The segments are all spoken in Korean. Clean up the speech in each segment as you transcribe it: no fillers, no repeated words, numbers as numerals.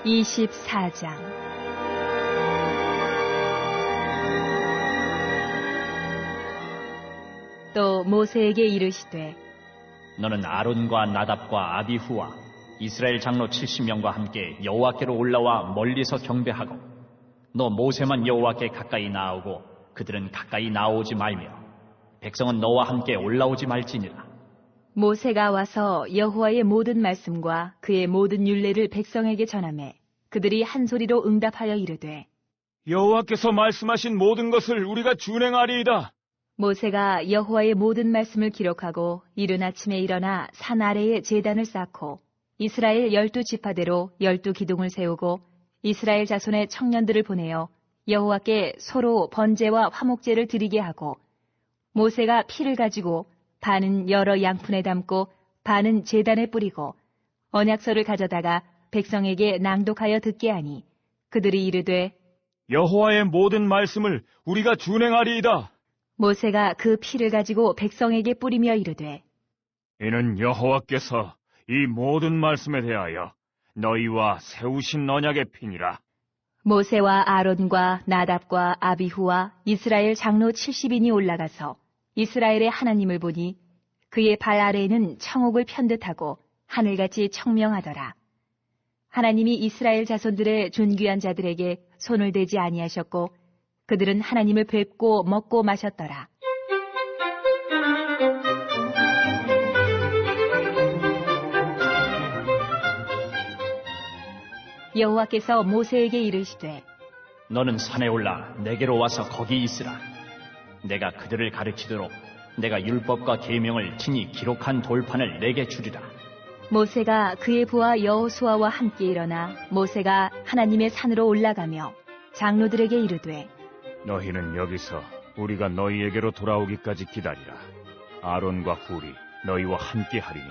24장 또 모세에게 이르시되 너는 아론과 나답과 아비후와 이스라엘 장로 70명과 함께 여호와께로 올라와 멀리서 경배하고 너 모세만 여호와께 가까이 나아오고 그들은 가까이 나오지 말며 백성은 너와 함께 올라오지 말지니라. 모세가 와서 여호와의 모든 말씀과 그의 모든 율례를 백성에게 전하매 그들이 한 소리로 응답하여 이르되 여호와께서 말씀하신 모든 것을 우리가 준행하리이다. 모세가 여호와의 모든 말씀을 기록하고 이른 아침에 일어나 산 아래에 제단을 쌓고 이스라엘 12지파대로 12기둥을 세우고 이스라엘 자손의 청년들을 보내어 여호와께 소로 번제와 화목제를 드리게 하고 모세가 피를 가지고 반은 여러 양푼에 담고 반은 제단에 뿌리고 언약서를 가져다가 백성에게 낭독하여 듣게 하니 그들이 이르되 여호와의 모든 말씀을 우리가 준행하리이다. 모세가 그 피를 가지고 백성에게 뿌리며 이르되 이는 여호와께서 이 모든 말씀에 대하여 너희와 세우신 언약의 피니라. 모세와 아론과 나답과 아비후와 이스라엘 장로 70인이 올라가서 이스라엘의 하나님을 보니 그의 발 아래에는 청옥을 편듯하고 하늘같이 청명하더라. 하나님이 이스라엘 자손들의 존귀한 자들에게 손을 대지 아니하셨고 그들은 하나님을 뵙고 먹고 마셨더라. 여호와께서 모세에게 이르시되 너는 산에 올라 내게로 와서 거기 있으라. 내가 그들을 가르치도록 내가 율법과 계명을 친히 기록한 돌판을 내게 주리라. 모세가 그의 부하 여호수아와 함께 일어나 모세가 하나님의 산으로 올라가며 장로들에게 이르되 너희는 여기서 우리가 너희에게로 돌아오기까지 기다리라. 아론과 훌이 너희와 함께 하리니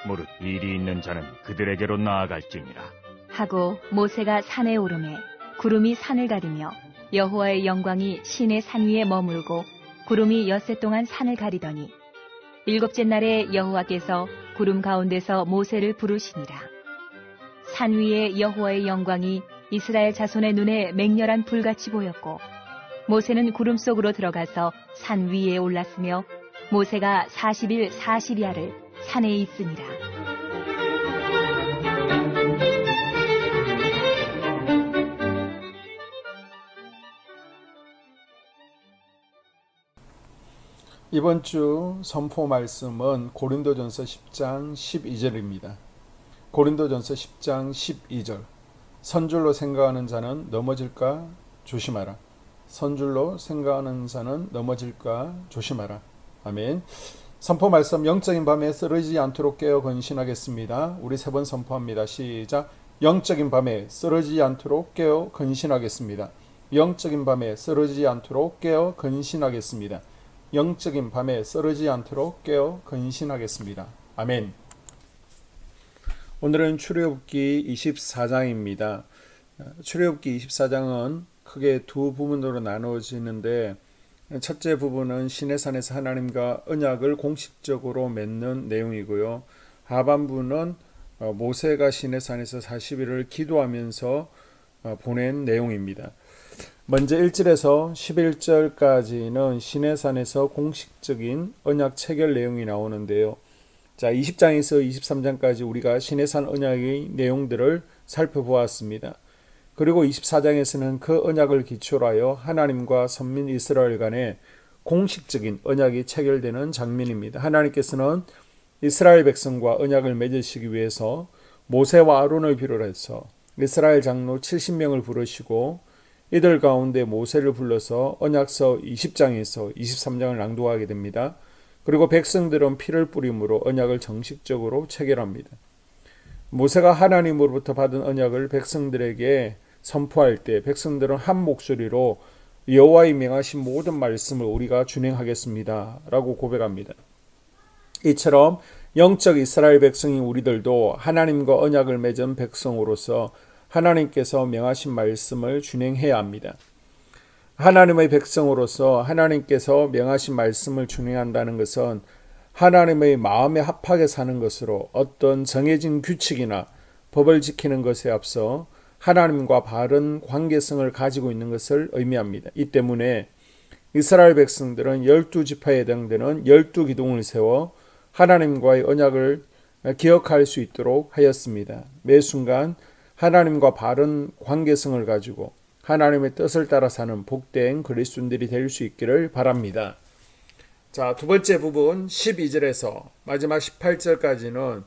무릇 일이 있는 자는 그들에게로 나아갈지니라. 하고 모세가 산에 오르매 구름이 산을 가리며 여호와의 영광이 신의 산 위에 머물고 구름이 엿새 동안 산을 가리더니 일곱째 날에 여호와께서 구름 가운데서 모세를 부르시니라. 산 위에 여호와의 영광이 이스라엘 자손의 눈에 맹렬한 불같이 보였고 모세는 구름 속으로 들어가서 산 위에 올랐으며 모세가 40일 40야를 산에 있으니라. 이번 주 선포 말씀은 고린도전서 10장 12절입니다. 고린도전서 10장 12절. 선줄로 생각하는 자는 넘어질까 조심하라. 선줄로 생각하는 자는 넘어질까 조심하라. 아멘. 선포 말씀 영적인 밤에 쓰러지지 않도록 깨어 건신하겠습니다. 우리 세 번 선포합니다. 시작. 영적인 밤에 쓰러지지 않도록 깨어 건신하겠습니다. 영적인 밤에 쓰러지지 않도록 깨어 건신하겠습니다. 영적인 밤에 쓰러지지 않도록 깨어 건신하겠습니다. 아멘. 오늘은 출애굽기 24장입니다. 출애굽기 24장은 크게 두 부분으로 나누어지는데 첫째 부분은 시내산에서 하나님과 언약을 공식적으로 맺는 내용이고요. 하반부는 모세가 시내산에서 40일을 기도하면서 보낸 내용입니다. 먼저 1절에서 11절까지는 시내산에서 공식적인 언약 체결 내용이 나오는데요. 자, 20장에서 23장까지 우리가 시내산 언약의 내용들을 살펴보았습니다. 그리고 24장에서는 그 언약을 기초로 하여 하나님과 선민 이스라엘 간에 공식적인 언약이 체결되는 장면입니다. 하나님께서는 이스라엘 백성과 언약을 맺으시기 위해서 모세와 아론을 비롯해서 이스라엘 장로 70명을 부르시고 이들 가운데 모세를 불러서 언약서 20장에서 23장을 낭독하게 됩니다. 그리고 백성들은 피를 뿌림으로 언약을 정식적으로 체결합니다. 모세가 하나님으로부터 받은 언약을 백성들에게 선포할 때 백성들은 한 목소리로 여호와의 명하신 모든 말씀을 우리가 준행하겠습니다 라고 고백합니다. 이처럼 영적 이스라엘 백성인 우리들도 하나님과 언약을 맺은 백성으로서 하나님께서 명하신 말씀을 준행해야 합니다. 하나님의 백성으로서 하나님께서 명하신 말씀을 준행한다는 것은 하나님의 마음에 합하게 사는 것으로 어떤 정해진 규칙이나 법을 지키는 것에 앞서 하나님과 바른 관계성을 가지고 있는 것을 의미합니다. 이 때문에 이스라엘 백성들은 12지파에 해당되는 12기둥을 세워 하나님과의 언약을 기억할 수 있도록 하였습니다. 매 순간 하나님과 바른 관계성을 가지고 하나님의 뜻을 따라 사는 복된 그리스도인들이 될 수 있기를 바랍니다. 자, 두 번째 부분 12절에서 마지막 18절까지는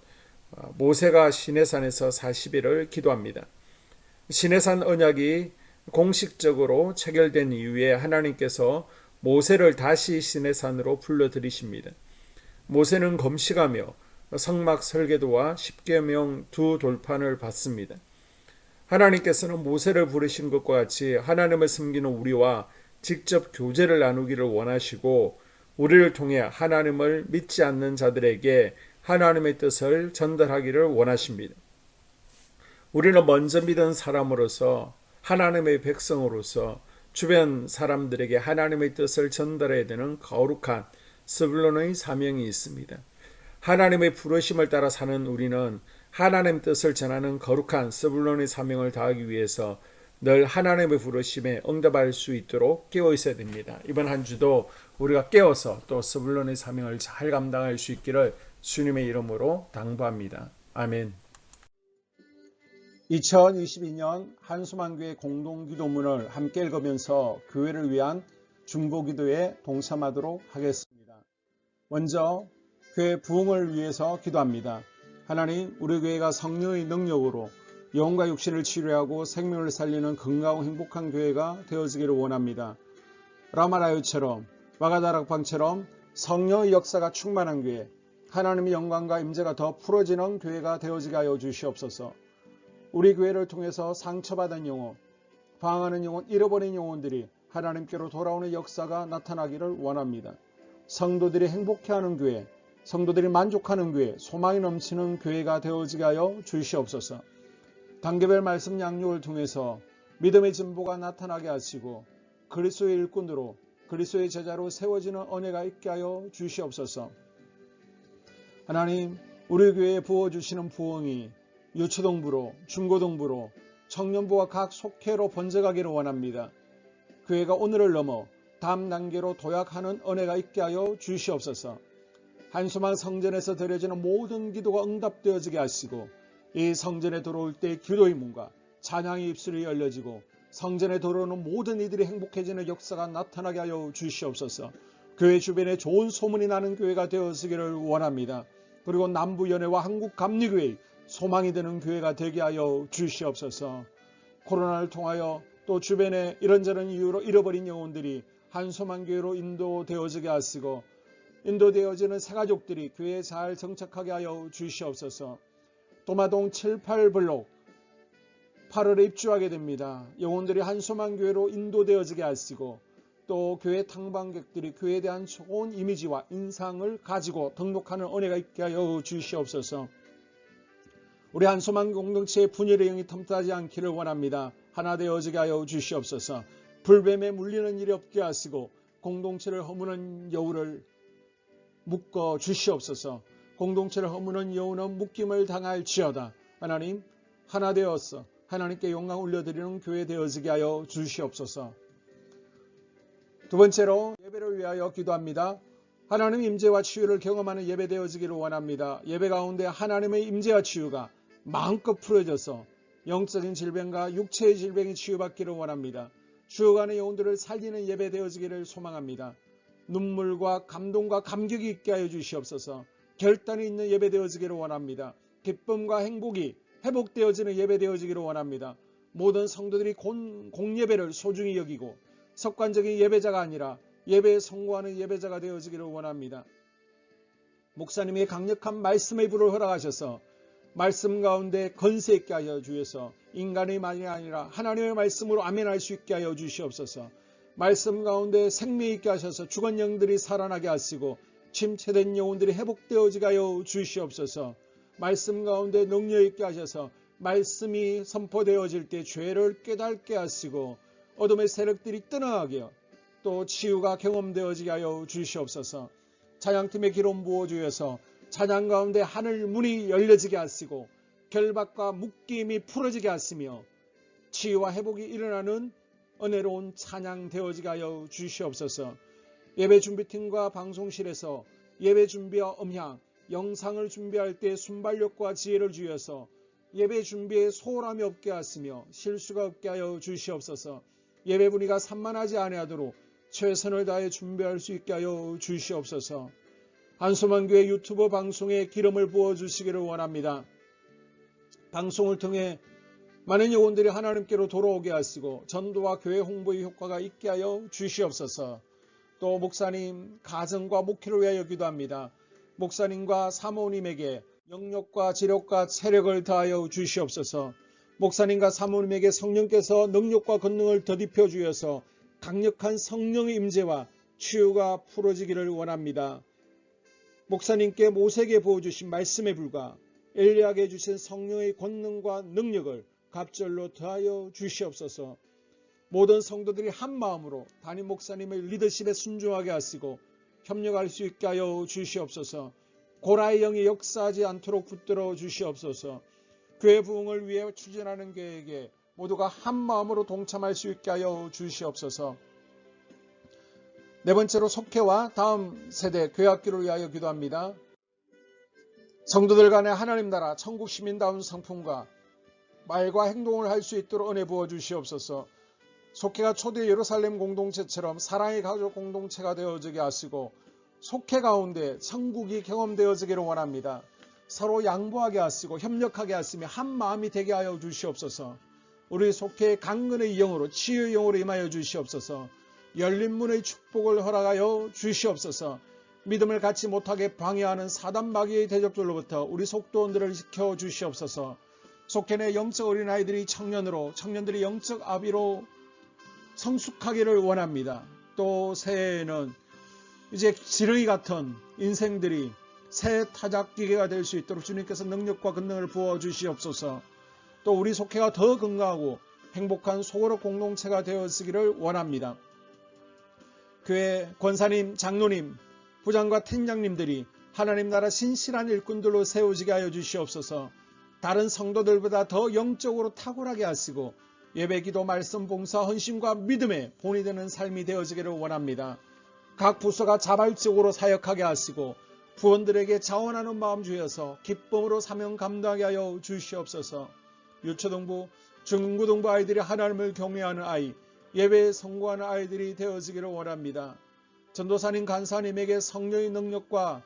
모세가 시내산에서 40일을 기도합니다. 시내산 언약이 공식적으로 체결된 이후에 하나님께서 모세를 다시 시내산으로 불러들이십니다. 모세는 금식하며 성막 설계도와 십계명 두 돌판을 받습니다. 하나님께서는 모세를 부르신 것과 같이 하나님을 섬기는 우리와 직접 교제를 나누기를 원하시고 우리를 통해 하나님을 믿지 않는 자들에게 하나님의 뜻을 전달하기를 원하십니다. 우리는 먼저 믿은 사람으로서 하나님의 백성으로서 주변 사람들에게 하나님의 뜻을 전달해야 되는 거룩한 스불론의 사명이 있습니다. 하나님의 부르심을 따라 사는 우리는 하나님의 뜻을 전하는 거룩한 스불론의 사명을 다하기 위해서 늘 하나님의 부르심에 응답할 수 있도록 깨어 있어야 됩니다. 이번 한 주도 우리가 깨어서 또 스불론의 사명을 잘 감당할 수 있기를 주님의 이름으로 당부합니다. 아멘. 2022년 한수만교회 공동기도문을 함께 읽으면서 교회를 위한 중보기도에 동참하도록 하겠습니다. 먼저 교회 부흥을 위해서 기도합니다. 하나님, 우리 교회가 성령의 능력으로 영과 육신을 치료하고 생명을 살리는 건강하고 행복한 교회가 되어지기를 원합니다. 라마라요처럼 마가다락방처럼 성령의 역사가 충만한 교회, 하나님의 영광과 임재가 더 풀어지는 교회가 되어지게 하여 주시옵소서. 우리 교회를 통해서 상처받은 영혼, 방황하는 영혼, 잃어버린 영혼들이 하나님께로 돌아오는 역사가 나타나기를 원합니다. 성도들이 행복해하는 교회, 성도들이 만족하는 교회, 소망이 넘치는 교회가 되어지게 하여 주시옵소서. 단계별 말씀 양육을 통해서 믿음의 진보가 나타나게 하시고 그리스도의 일꾼으로 그리스도의 제자로 세워지는 은혜가 있게 하여 주시옵소서. 하나님, 우리 교회에 부어주시는 부흥이 유초동부로, 중고동부로, 청년부와 각 속회로 번져가기를 원합니다. 교회가 오늘을 넘어 다음 단계로 도약하는 은혜가 있게 하여 주시옵소서. 한수만 성전에서 드려지는 모든 기도가 응답되어지게 하시고 이 성전에 들어올 때 기도의 문과 찬양의 입술이 열려지고 성전에 들어오는 모든 이들이 행복해지는 역사가 나타나게 하여 주시옵소서. 교회 주변에 좋은 소문이 나는 교회가 되어지기를 원합니다. 그리고 남부연회와 한국감리교회의 소망이 되는 교회가 되게 하여 주시옵소서. 코로나를 통하여 또 주변에 이런저런 이유로 잃어버린 영혼들이 한소만교회로 인도되어지게 하시고 인도되어지는 새가족들이 교회에 잘 정착하게 하여 주시옵소서. 도마동 7, 8블록 8월에 입주하게 됩니다. 영혼들이 한소만교회로 인도되어지게 하시고 또 교회 탕방객들이 교회에 대한 좋은 이미지와 인상을 가지고 등록하는 은혜가 있게 하여 주시옵소서. 우리 한소만 공동체의 분열의 영이 틈타지 않기를 원합니다. 하나 되어지게 하여 주시옵소서. 불뱀에 물리는 일이 없게 하시고 공동체를 허무는 여우를 묶어 주시옵소서. 공동체를 허무는 여우는 묶임을 당할지어다. 하나님, 하나 되어서 하나님께 영광 올려드리는 교회 되어지게 하여 주시옵소서. 두 번째로 예배를 위하여 기도합니다. 하나님 임재와 치유를 경험하는 예배 되어지기를 원합니다. 예배 가운데 하나님의 임재와 치유가 마음껏 풀어져서 영적인 질병과 육체의 질병이 치유받기를 원합니다. 주어가는 영혼들을 살리는 예배 되어지기를 소망합니다. 눈물과 감동과 감격이 있게 하여 주시옵소서. 결단이 있는 예배 되어지기를 원합니다. 기쁨과 행복이 회복되어지는 예배 되어지기를 원합니다. 모든 성도들이 공예배를 소중히 여기고 습관적인 예배자가 아니라 예배에 성공하는 예배자가 되어지기를 원합니다. 목사님의 강력한 말씀의 불을 허락하셔서 말씀 가운데 건세 있게 하여 주셔서 인간의 말이 아니라 하나님의 말씀으로 아멘할 수 있게 하여 주시옵소서. 말씀 가운데 생명 있게 하셔서 죽은 영들이 살아나게 하시고 침체된 영혼들이 회복되어지게 하여 주시옵소서. 말씀 가운데 능력 있게 하셔서 말씀이 선포되어질 때 죄를 깨닫게 하시고 어둠의 세력들이 떠나가게 또 치유가 경험되어지게 하여 주시옵소서. 찬양팀의 기름 부어주셔서 찬양 가운데 하늘 문이 열려지게 하시고 결박과 묶임이 풀어지게 하시며 치유와 회복이 일어나는 은혜로운 찬양 되어지게 하여 주시옵소서. 예배 준비팀과 방송실에서 예배 준비와 음향, 영상을 준비할 때 순발력과 지혜를 주셔서 예배 준비에 소홀함이 없게 하시며 실수가 없게 하여 주시옵소서. 예배 분위기가 산만하지 아니하도록 최선을 다해 준비할 수 있게 하여 주시옵소서. 한소만교회 유튜브 방송에 기름을 부어주시기를 원합니다. 방송을 통해 많은 영혼들이 하나님께로 돌아오게 하시고 전도와 교회 홍보의 효과가 있게 하여 주시옵소서. 또 목사님 가정과 목회를 위하여 기도합니다. 목사님과 사모님에게 영력과 지력과 체력을 다하여 주시옵소서. 목사님과 사모님에게 성령께서 능력과 권능을 더딥혀 주셔서 강력한 성령의 임재와 치유가 풀어지기를 원합니다. 목사님께 모세에게 부어주신 말씀에 불과 엘리야에게 주신 성령의 권능과 능력을 갑절로 더하여 주시옵소서. 모든 성도들이 한 마음으로 담임 목사님의 리더십에 순종하게 하시고 협력할 수 있게 하여 주시옵소서. 고라의 영이 역사하지 않도록 붙들어 주시옵소서. 교회 부흥을 위해 추진하는 계획에 모두가 한 마음으로 동참할 수 있게 하여 주시옵소서. 네 번째로 속회와 다음 세대 교회학교를 위하여 기도합니다. 성도들 간의 하나님 나라 천국 시민다운 성품과 말과 행동을 할 수 있도록 은혜 부어 주시옵소서. 속회가 초대 예루살렘 공동체처럼 사랑의 가족 공동체가 되어지게 하시고 속회 가운데 천국이 경험되어지기를 원합니다. 서로 양보하게 하시고 협력하게 하시며 한 마음이 되게 하여 주시옵소서. 우리 속회의 강건의 영으로 치유의 영으로 임하여 주시옵소서. 열린 문의 축복을 허락하여 주시옵소서. 믿음을 갖지 못하게 방해하는 사단 마귀의 대적들로부터 우리 속도원들을 지켜 주시옵소서. 속회 내 영적 어린아이들이 청년들이 영적 아비로 성숙하기를 원합니다. 또 새해에는 이제 지렁이 같은 인생들이 새 타작기계가 될 수 있도록 주님께서 능력과 권능을 부어주시옵소서. 또 우리 속회가 더 건강하고 행복한 소그룹 공동체가 되었기를 원합니다. 교회 권사님, 장로님, 부장과 팀장님들이 하나님 나라 신실한 일꾼들로 세워지게 하여 주시옵소서. 다른 성도들보다 더 영적으로 탁월하게 하시고 예배, 기도, 말씀, 봉사, 헌신과 믿음의 본이 되는 삶이 되어지기를 원합니다. 각 부서가 자발적으로 사역하게 하시고 부원들에게 자원하는 마음 주셔서 기쁨으로 사명 감당하게 하여 주시옵소서. 유초등부, 중고등부 아이들이 하나님을 경외하는 아이, 예배에 성공하는 아이들이 되어지기를 원합니다. 전도사님, 간사님에게 성령의 능력과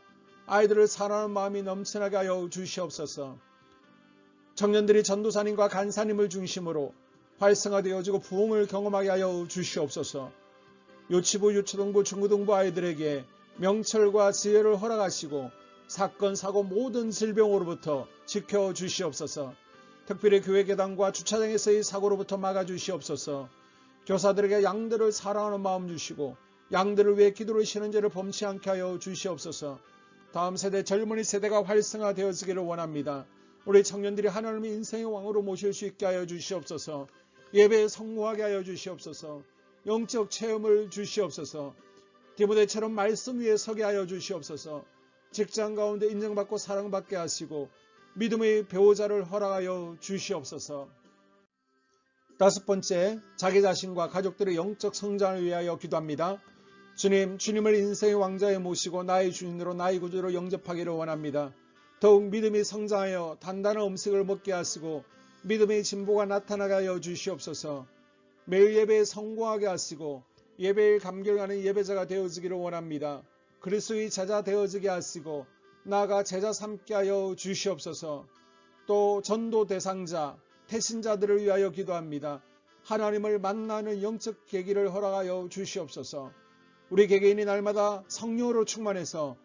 아이들을 사랑하는 마음이 넘쳐나게 하여 주시옵소서. 청년들이 전도사님과 간사님을 중심으로 활성화되어지고 부흥을 경험하게 하여 주시옵소서. 유치부, 유초등부, 중고등부 아이들에게 명철과 지혜를 허락하시고 사건, 사고 모든 질병으로부터 지켜주시옵소서. 특별히 교회 계단과 주차장에서의 사고로부터 막아주시옵소서. 교사들에게 양들을 사랑하는 마음 주시고 양들을 위해 기도를 쉬는 죄를 범치 않게 하여 주시옵소서. 다음 세대 젊은이 세대가 활성화되어지기를 원합니다. 우리 청년들이 하나님의 인생의 왕으로 모실 수 있게 하여 주시옵소서. 예배에 성공하게 하여 주시옵소서. 영적 체험을 주시옵소서. 디모데처럼 말씀 위에 서게 하여 주시옵소서. 직장 가운데 인정받고 사랑받게 하시고 믿음의 배우자를 허락하여 주시옵소서. 다섯 번째, 자기 자신과 가족들의 영적 성장을 위하여 기도합니다. 주님을 인생의 왕자에 모시고 나의 주인으로 나의 구주로 영접하기를 원합니다. 더욱 믿음이 성장하여 단단한 음식을 먹게 하시고 믿음의 진보가 나타나게 하여 주시옵소서. 매일 예배에 성공하게 하시고 예배에 감격하는 예배자가 되어지기를 원합니다. 그리스도의 제자 되어지게 하시고 나아가 제자 삼게 하여 주시옵소서. 또 전도 대상자, 태신자들을 위하여 기도합니다. 하나님을 만나는 영적 계기를 허락하여 주시옵소서. 우리 개개인이 날마다 성령으로 충만해서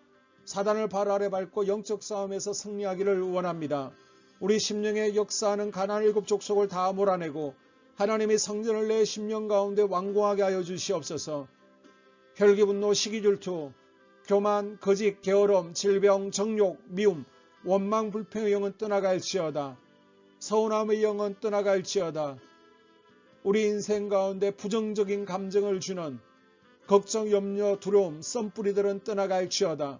사단을 발 아래 밟고 영적 싸움에서 승리하기를 원합니다. 우리 심령에 역사하는 가나안 7족속을 다 몰아내고 하나님의 성전을 내 심령 가운데 완공하게 하여 주시옵소서. 혈기, 분노, 시기, 질투, 교만, 거짓, 게으름, 질병, 정욕, 미움, 원망, 불평의 영은 떠나갈지어다. 서운함의 영은 떠나갈지어다. 우리 인생 가운데 부정적인 감정을 주는 걱정, 염려, 두려움, 썸뿌리들은 떠나갈지어다.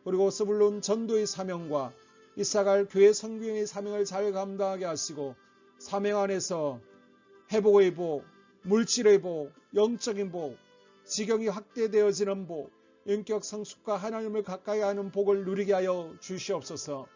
그리고 스불론 전도의 사명과 이사갈 교회 성경의 사명을 잘 감당하게 하시고 사명 안에서 회복의 복, 물질의 복, 영적인 복, 지경이 확대되어지는 복, 인격 성숙과 하나님을 가까이 하는 복을 누리게 하여 주시옵소서.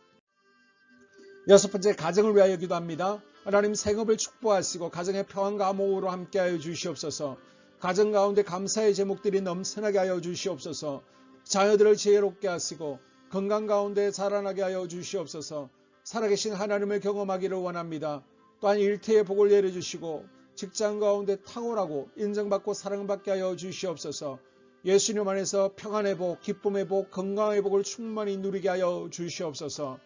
6번째, 가정을 위하여 기도합니다. 하나님 생업을 축복하시고 가정의 평안과 화목으로 함께하여 주시옵소서. 가정 가운데 감사의 제목들이 넘쳐나게 하여 주시옵소서. 자녀들을 지혜롭게 하시고 건강 가운데 자라나게 하여 주시옵소서. 살아계신 하나님을 경험하기를 원합니다. 또한 일태의 복을 내려주시고 직장 가운데 탁월하고 인정받고 사랑받게 하여 주시옵소서. 예수님 안에서 평안의 복, 기쁨의 복, 건강의 복을 충만히 누리게 하여 주시옵소서.